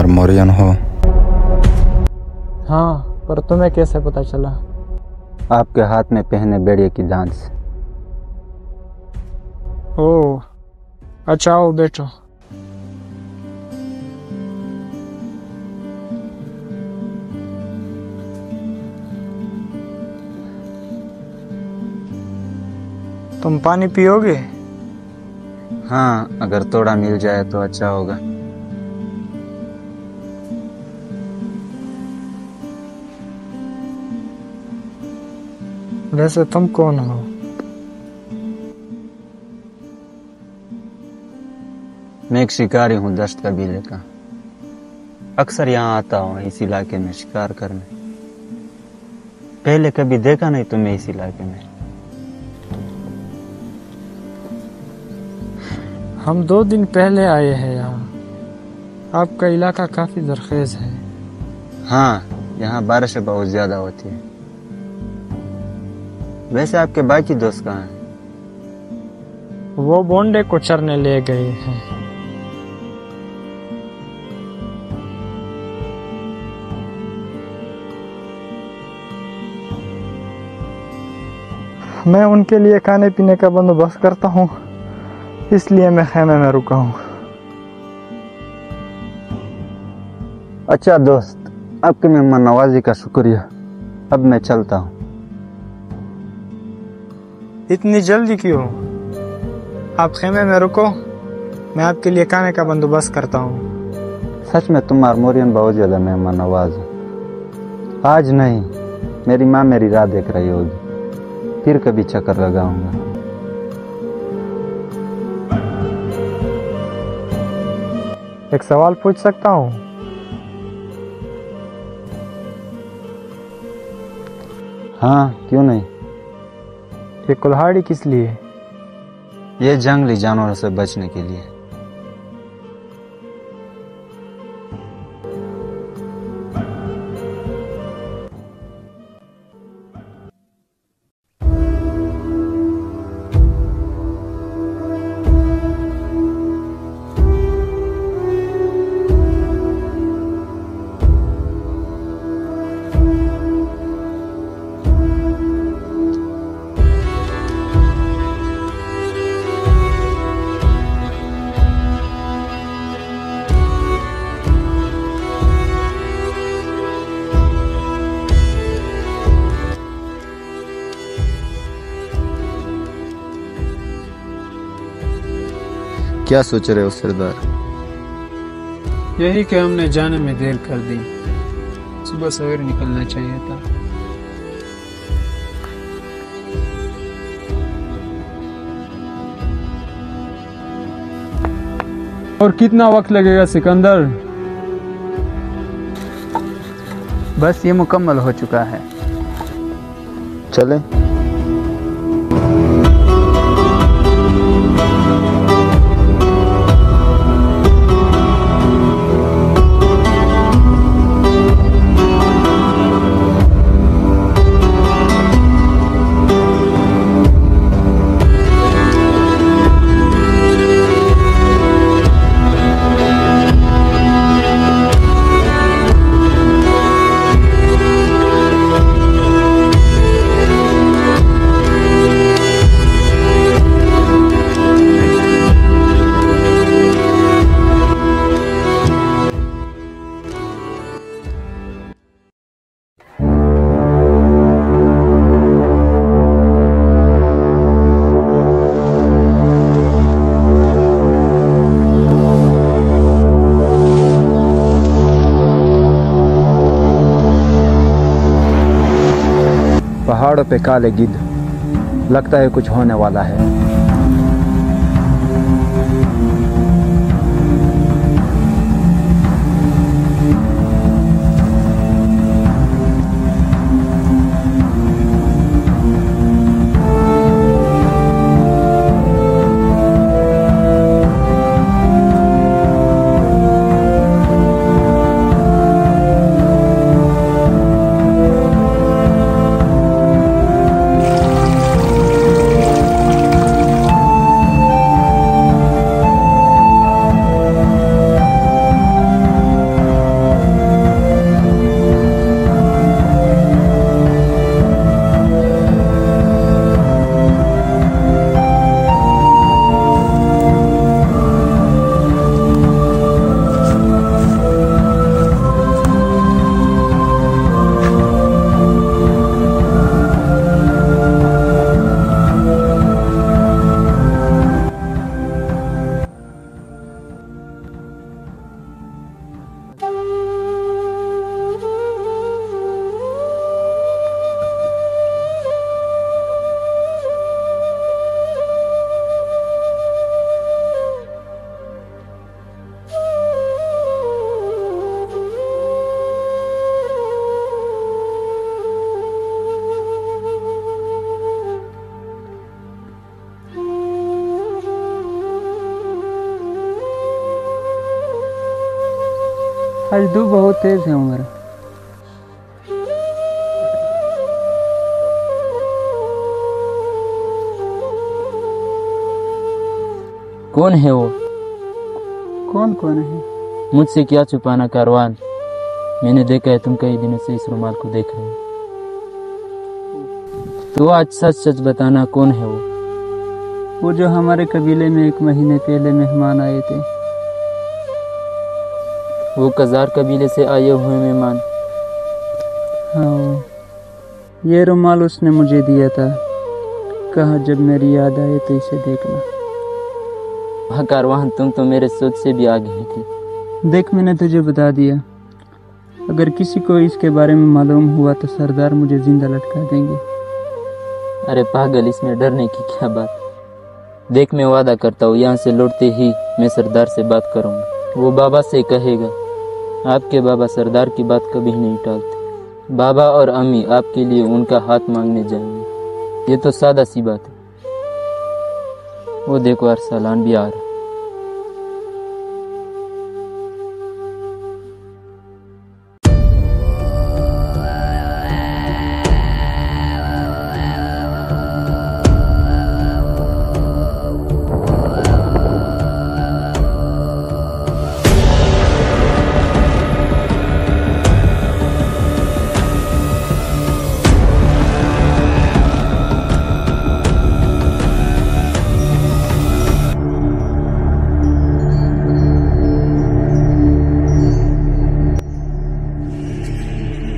मोरियन हो? हाँ, पर तुम्हें कैसे पता चला? आपके हाथ में पहने बेड़े की दांत से। ओह, अच्छा आओ बैठो। तुम पानी पियोगे? हाँ, अगर थोड़ा मिल जाए तो अच्छा होगा। वैसे तुम कौन हो? मैं एक शिकारी हूँ दश्त कबीले का। अक्सर यहाँ आता हूँ इस इलाके में शिकार करने। पहले कभी देखा नहीं तुम्हें इस इलाके में। हम 2 दिन पहले आए हैं यहाँ। आपका इलाका काफी जरखेज है। हाँ, यहाँ बारिश बहुत ज्यादा होती है। वैसे आपके बाकी दोस्त कहाँ हैं? वो बोंडे को चरने ले गए हैं। मैं उनके लिए खाने पीने का बंदोबस्त करता हूँ, इसलिए मैं खेमे में रुका हूँ। अच्छा दोस्त, आपकी मेहमान नवाजी का शुक्रिया। अब मैं चलता हूँ। इतनी जल्दी क्यों? आप खेमे में रुको, मैं आपके लिए खाने का बंदोबस्त करता हूँ। सच में तुम्हारा मोरियन बहुत ज्यादा मेहमान नवाज है। आज नहीं, मेरी माँ मेरी राह देख रही होगी। फिर कभी चक्कर लगाऊंगा। एक सवाल पूछ सकता हूँ? हाँ, क्यों नहीं। ये कुल्हाड़ी किस लिए? ये जंगली जानवरों से बचने के लिए। क्या सोच रहे हो सरदार? यही कि हमने जाने में देर कर दी। सुबह सवेरे निकलना चाहिए था। और कितना वक्त लगेगा सिकंदर? बस ये मुकम्मल हो चुका है। चलें? पहाड़ों पे काले गिद्ध, लगता है कुछ होने वाला है। आज धूप बहुत तेज है उमर। कौन है वो? कौन कौन है? मुझसे क्या छुपाना कारवान, मैंने देखा है तुम कई दिनों से इस रुमाल को देख रहे हो। तो आज सच सच बताना, कौन है वो? वो जो हमारे कबीले में 1 महीने पहले मेहमान आए थे। वो कजार कबीले से आए हुए मेहमान? हाँ, ये रुमाल उसने मुझे दिया था, कहा जब मेरी याद आए तो इसे देखना। हाँ कारवान, तुम तो मेरे सोच से भी आगे निकली। देख, मैंने तुझे बता दिया, अगर किसी को इसके बारे में मालूम हुआ तो सरदार मुझे जिंदा लटका देंगे। अरे पागल, इसमें डरने की क्या बात। देख, मैं वादा करता हूँ, यहाँ से लौटते ही मैं सरदार से बात करूँगा। वो बाबा से कहेगा, आपके बाबा सरदार की बात कभी नहीं टालते। बाबा और अम्मी आपके लिए उनका हाथ मांगने जाएंगे। ये तो सादा सी बात है। वो देखो अरसलान भी आ रहा।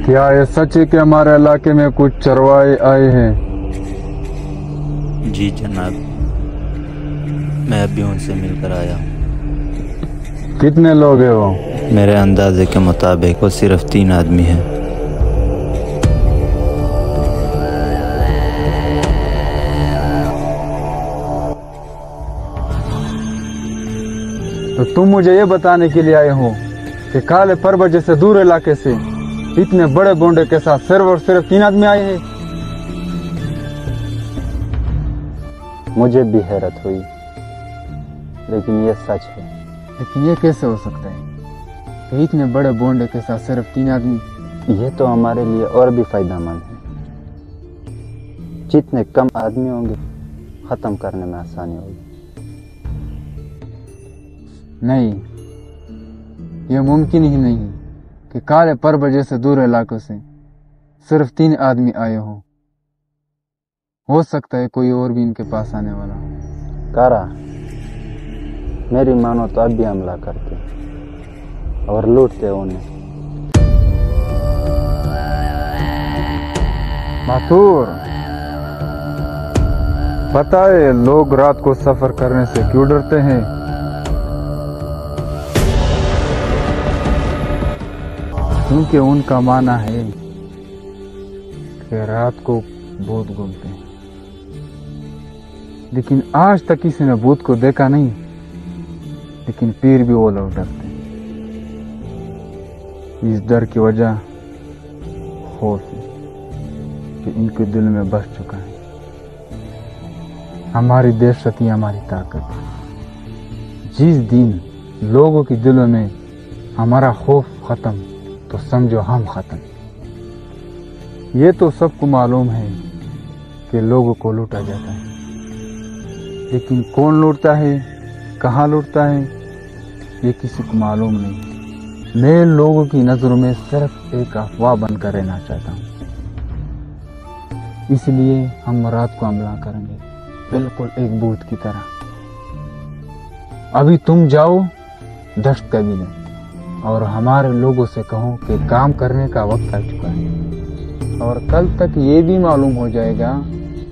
क्या ये सच है कि हमारे इलाके में कुछ चरवाहे आए हैं? जी जनाब, मैं अभी उनसे मिलकर आया हूँ। कितने लोग हैं वो? मेरे अंदाजे के मुताबिक वो सिर्फ 3 आदमी हैं। तो तुम मुझे ये बताने के लिए आए हो कि काले पर्वत जैसे दूर इलाके से इतने बड़े बोंडे के साथ सिर्फ और सिर्फ 3 आदमी आए हैं? मुझे भी हैरत हुई, लेकिन ये सच है। लेकिन ये कैसे हो सकता है कि इतने बड़े बोंडे के साथ सिर्फ 3 आदमी? ये तो हमारे लिए और भी फायदेमंद है। जितने कम आदमी होंगे, खत्म करने में आसानी होगी। नहीं, ये मुमकिन ही नहीं कि काले पर्वत जैसे दूर इलाकों से सिर्फ 3 आदमी आए हों। हो सकता है कोई और भी इनके पास आने वाला हो। कारा, मेरी मानो तो अब भी हमला करते और लूटते उन्हें। माथुर, पता है लोग रात को सफर करने से क्यों डरते हैं? क्योंकि उनका मानना है कि रात को भूत घूमते हैं। लेकिन आज तक किसी ने भूत को देखा नहीं, लेकिन फिर भी वो लोग डरते हैं। इस डर की वजह खौफ है कि इनके दिल में बस चुका है। हमारी दहशत ही हमारी ताकत है। जिस दिन लोगों के दिलों में हमारा खौफ खत्म, तो समझो हम खत्म। ये तो सबको मालूम है कि लोगों को लूटा जाता है, लेकिन कौन लूटता है, कहाँ लूटता है, ये किसी को मालूम नहीं। मैं लोगों की नजरों में सिर्फ एक अफवाह बनकर रहना चाहता हूँ। इसलिए हम रात को हमला करेंगे, बिल्कुल एक भूत की तरह। अभी तुम जाओ दश्त कबीले और हमारे लोगों से कहो कि काम करने का वक्त आ चुका है, और कल तक ये भी मालूम हो जाएगा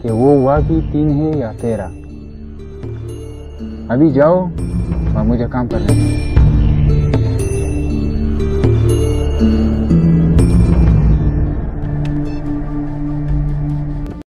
कि वो वाकई 3 है या 13। अभी जाओ और मुझे काम करने दो।